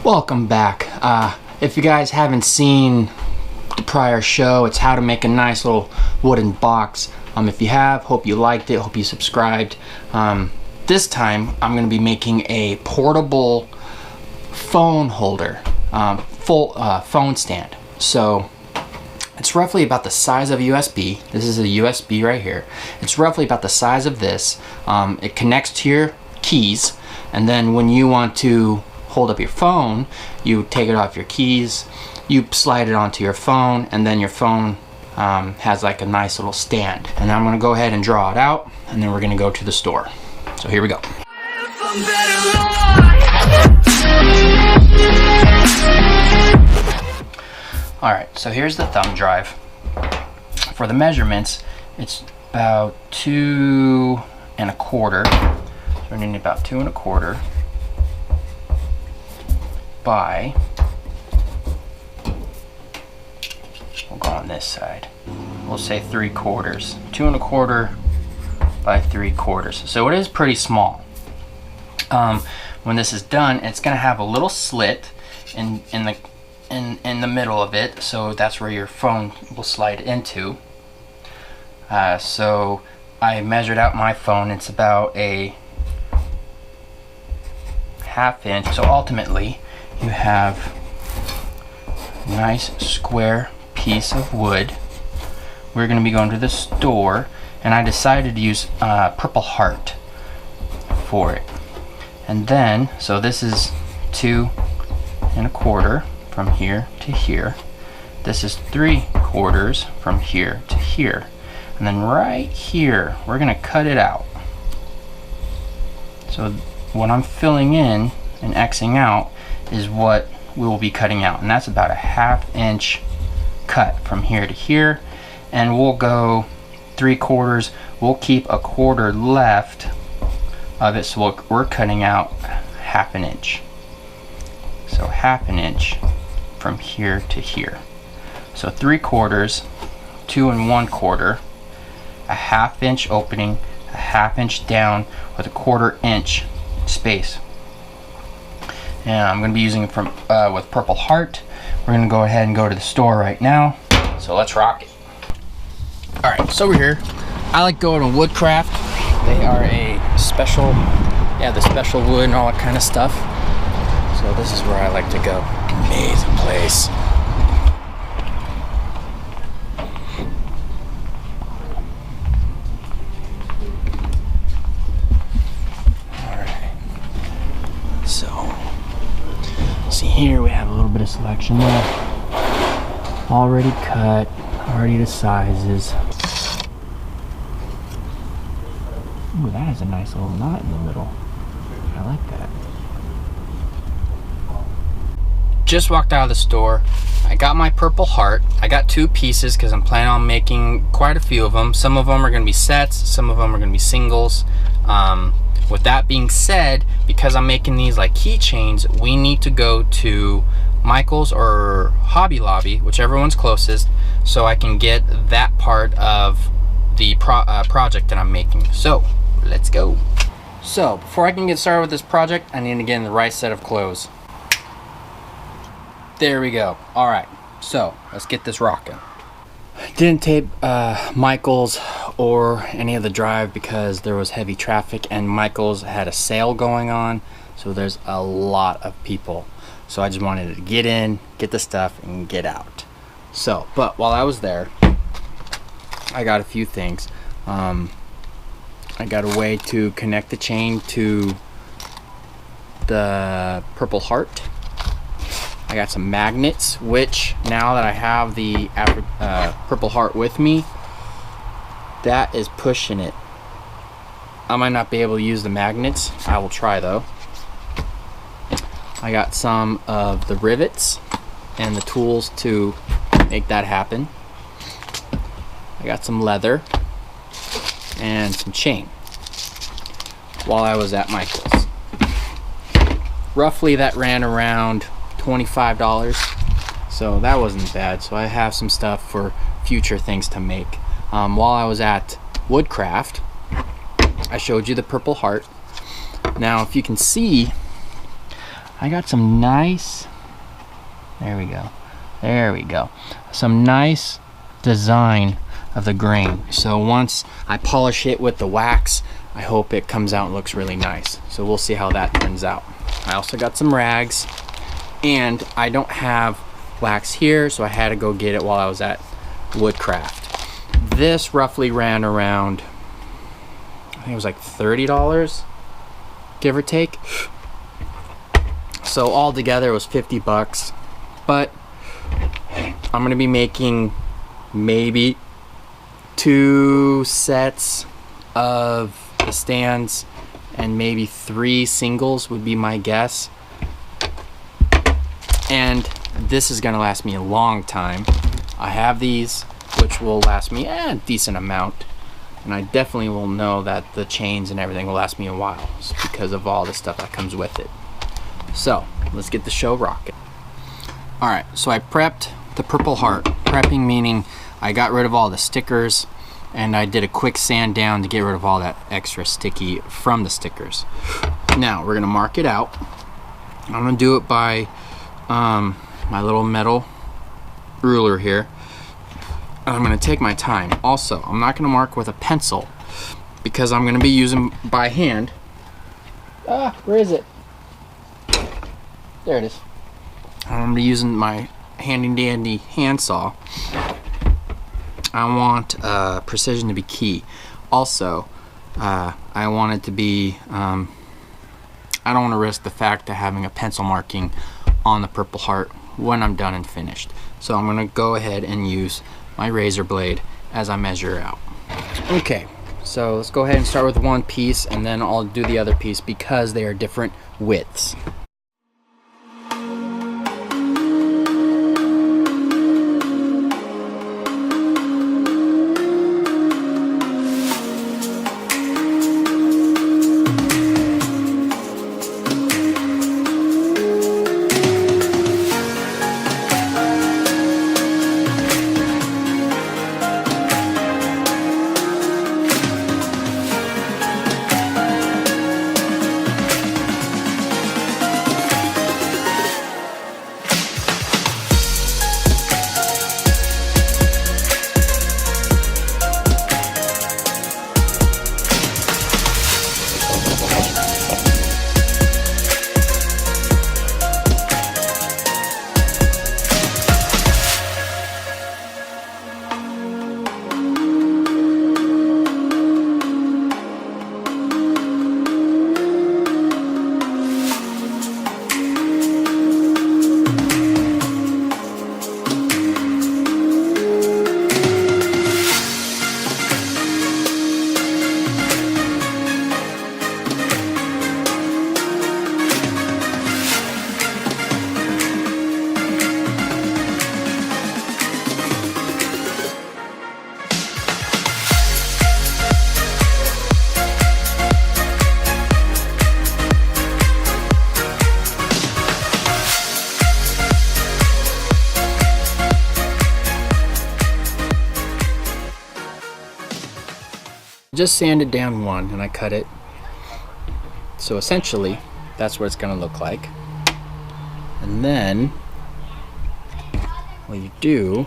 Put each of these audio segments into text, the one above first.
Welcome back. If you guys haven't seen the prior show, it's how to make a nice little wooden box. If you have, hope you liked it, hope you subscribed. This time I'm going to be making a portable phone holder, full phone stand. So it's roughly about the size of a USB. This is a USB right here. It's roughly about the size of this. It connects to your keys, and then when you want to hold up your phone, you take it off your keys, you slide it onto your phone, and then your phone has like a nice little stand. And I'm going to go ahead and draw it out, and then we're going to go to the store. So here we go. Alright, so here's the thumb drive. For the measurements, it's about 2 1/4. So we're going to need about 2 1/4 by, we'll go on this side, we'll say 3/4. 2 1/4 by 3/4. So it is pretty small. When this is done, it's going to have a little slit in the middle of it, so that's where your phone will slide into. So I measured out my phone. It's about a 1/2 inch. So ultimately you have a nice square piece of wood. We're going to be going to the store, and I decided to use Purple Heart for it. And then, so this is 2 1/4 from here to here. This is 3/4 from here to here. And then right here, we're going to cut it out. So what I'm filling in and Xing out is what we will be cutting out, and that's about a 1/2 inch cut from here to here. And we'll go 3/4. We'll keep 1/4 left of it, so we're cutting out 1/2 inch. So 1/2 inch from here to here. So 3/4, 2 1/4, a 1/2 inch opening, a 1/2 inch down with a 1/4 inch space. And I'm going to be using it from with Purple Heart. We're going to go ahead and go to the store right now. So let's rock it. Alright, so we're here. I like going to Woodcraft. They are a special, the special wood and all that kind of stuff. So this is where I like to go. Amazing place. See here, we have a little bit of selection there. Already cut, already the sizes. Ooh, that has a nice little knot in the middle. I like that. Just walked out of the store. I got my Purple Heart. I got 2 pieces because I'm planning on making quite a few of them. Some of them are going to be sets, some of them are going to be singles. With that being said, because I'm making these like keychains, we need to go to Michael's or Hobby Lobby, whichever one's closest, so I can get that part of the project that I'm making. So let's go. So before I can get started with this project, I need to get in the right set of clothes. There we go. All right, so let's get this rocking. Didn't tape Michael's or any of the drive because there was heavy traffic, and Michael's had a sale going on, so there's a lot of people. So I just wanted to get in, get the stuff, and get out. So, but while I was there, I got a few things. I got a way to connect the chain to the Purple Heart. I got some magnets, which now that I have the Purple Heart with me, that is pushing it. I might not be able to use the magnets. I will try though. I got some of the rivets and the tools to make that happen. I got some leather and some chain while I was at Michael's. Roughly that ran around $25, so that wasn't bad. So I have some stuff for future things to make. While I was at Woodcraft, I showed you the Purple Heart. Now if you can see, I got some nice, there we go, some nice design of the grain. So once I polish it with the wax, I hope it comes out and looks really nice. So we'll see how that turns out. I also got some rags, and I don't have wax here, so I had to go get it while I was at Woodcraft. This roughly ran around, I think it was like $30, give or take. So all together it was 50 bucks, but I'm gonna be making maybe 2 sets of the stands and maybe 3 singles would be my guess. And this is gonna last me a long time. I have these, which will last me a decent amount, and I definitely will know that the chains and everything will last me a while because of all the stuff that comes with it. So let's get the show rocking. All right, so I prepped the Purple Heart. Prepping meaning I got rid of all the stickers, and I did a quick sand down to get rid of all that extra sticky from the stickers. Now we're gonna mark it out. I'm gonna do it by my little metal ruler here. I'm gonna take my time. Also, I'm not gonna mark with a pencil because I'm gonna be using by hand. Where is it? There it is. I'm gonna be using my handy dandy handsaw. I want precision to be key. Also, I want it to be, I don't want to risk the fact of having a pencil marking on the Purple Heart when I'm done and finished. So I'm gonna go ahead and use my razor blade as I measure out. Okay, so let's go ahead and start with one piece, and then I'll do the other piece because they are different widths. Just sanded down one and I cut it. So essentially that's what it's gonna look like. And then what you do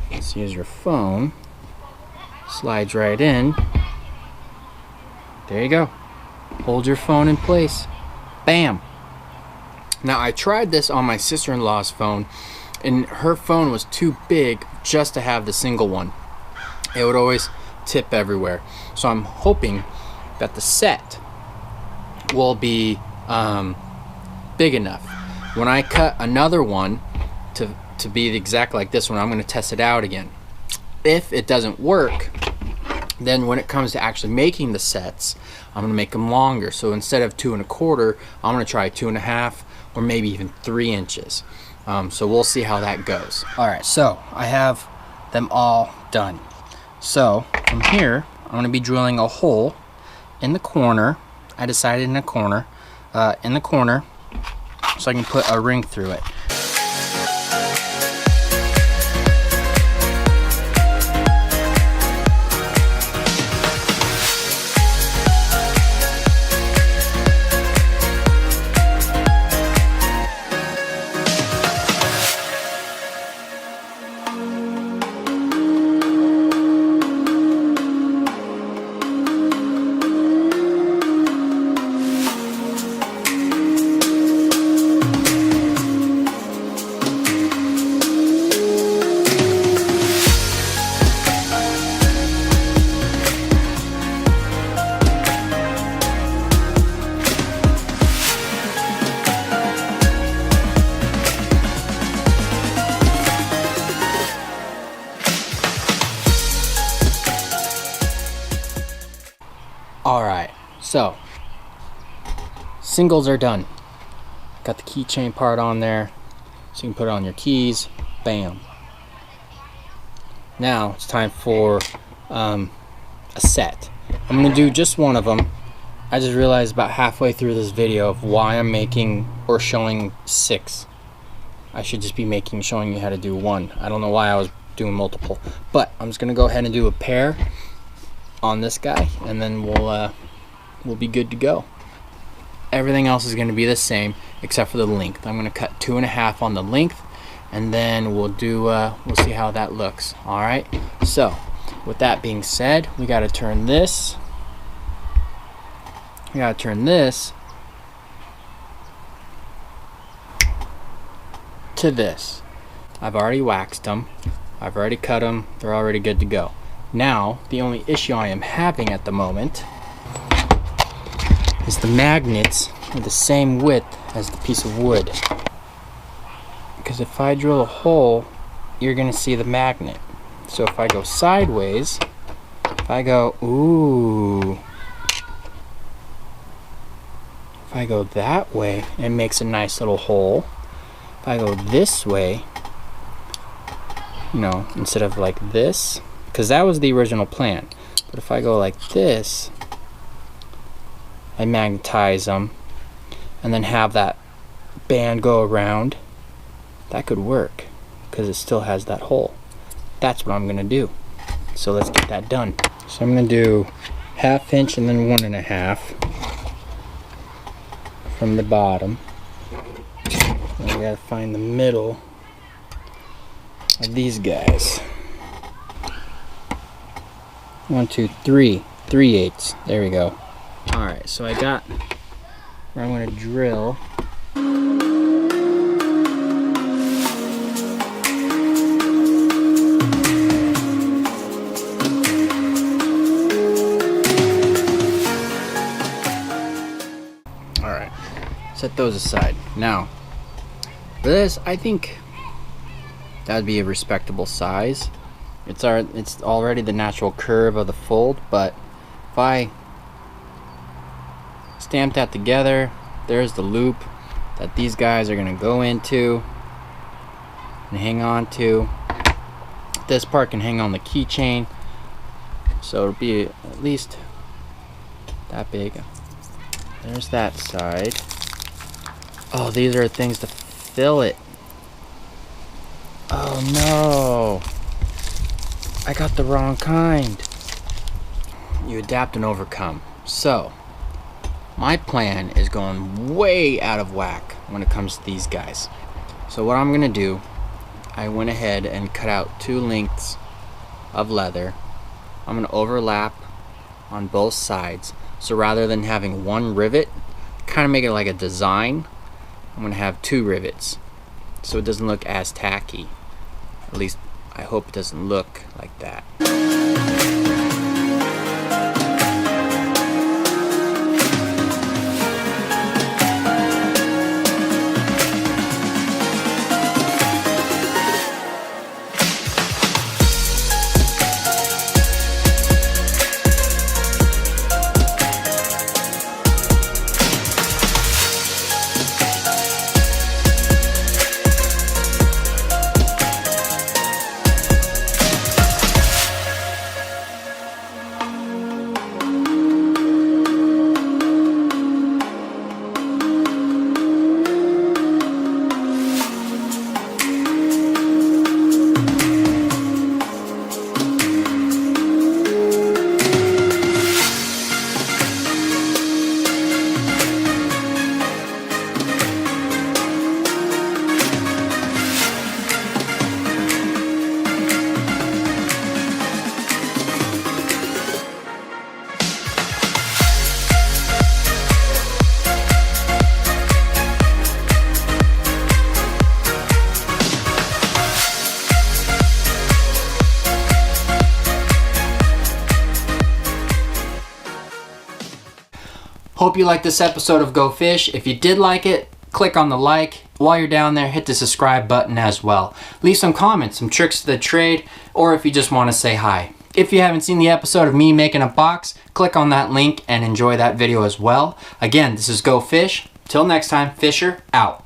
is use your phone, slides right in. There you go. Hold your phone in place. Bam. Now I tried this on my sister-in-law's phone, and her phone was too big just to have the single one. It would always tip everywhere. So I'm hoping that the set will be big enough. When I cut another one to be exact like this one, I'm going to test it out again. If it doesn't work, then when it comes to actually making the sets, I'm going to make them longer. So instead of 2 1/4, I'm going to try 2 1/2 or maybe even 3 inches. So we'll see how that goes. All right, so I have them all done. So from here, I'm going to be drilling a hole in the corner. I decided in the corner, so I can put a ring through it. So, singles are done. Got the keychain part on there, so you can put it on your keys. Bam. Now it's time for a set. I'm gonna do just one of them. I just realized about halfway through this video of why I'm making or showing 6. I should just be showing you how to do 1. I don't know why I was doing multiple, but I'm just gonna go ahead and do a pair on this guy, and then we'll be good to go. Everything else is going to be the same except for the length. I'm going to cut 2.5 on the length, and then we'll see how that looks. All right. So with that being said, we got to turn this. We got to turn this to this. I've already waxed them. I've already cut them. They're already good to go. Now, the only issue I am having at the moment is the magnets are the same width as the piece of wood. Because if I drill a hole, you're going to see the magnet. So if I go sideways, if I go, ooh, if I go that way, it makes a nice little hole. If I go this way, you know, instead of like this, because that was the original plan. But if I go like this, I magnetize them and then have that band go around, that could work because it still has that hole. That's what I'm gonna do. So let's get that done. So I'm gonna do 1/2 inch and then 1.5 from the bottom. And we gotta find the middle of these guys. 1, 2, 3, 3/8. There we go. Alright, so I got where I'm going to drill. Alright, set those aside. Now, for this, I think that would be a respectable size. It's already the natural curve of the fold, but if I stamp that together, there's the loop that these guys are going to go into and hang on to. This part can hang on the keychain, so it'll be at least that big. There's that side. Oh, these are things to fill it. Oh no, I got the wrong kind. You adapt and overcome. So my plan is going way out of whack when it comes to these guys. So what I'm gonna do, I went ahead and cut out 2 lengths of leather. I'm gonna overlap on both sides. So rather than having 1 rivet, kind of make it like a design, I'm gonna have 2 rivets. So it doesn't look as tacky. At least I hope it doesn't look like that. Hope you liked this episode of Go Fish. If you did like it, click on the like. While you're down there, hit the subscribe button as well. Leave some comments, some tricks to the trade, or if you just want to say hi. If you haven't seen the episode of me making a box, click on that link and enjoy that video as well. Again, this is Go Fish. Till next time, Fisher out.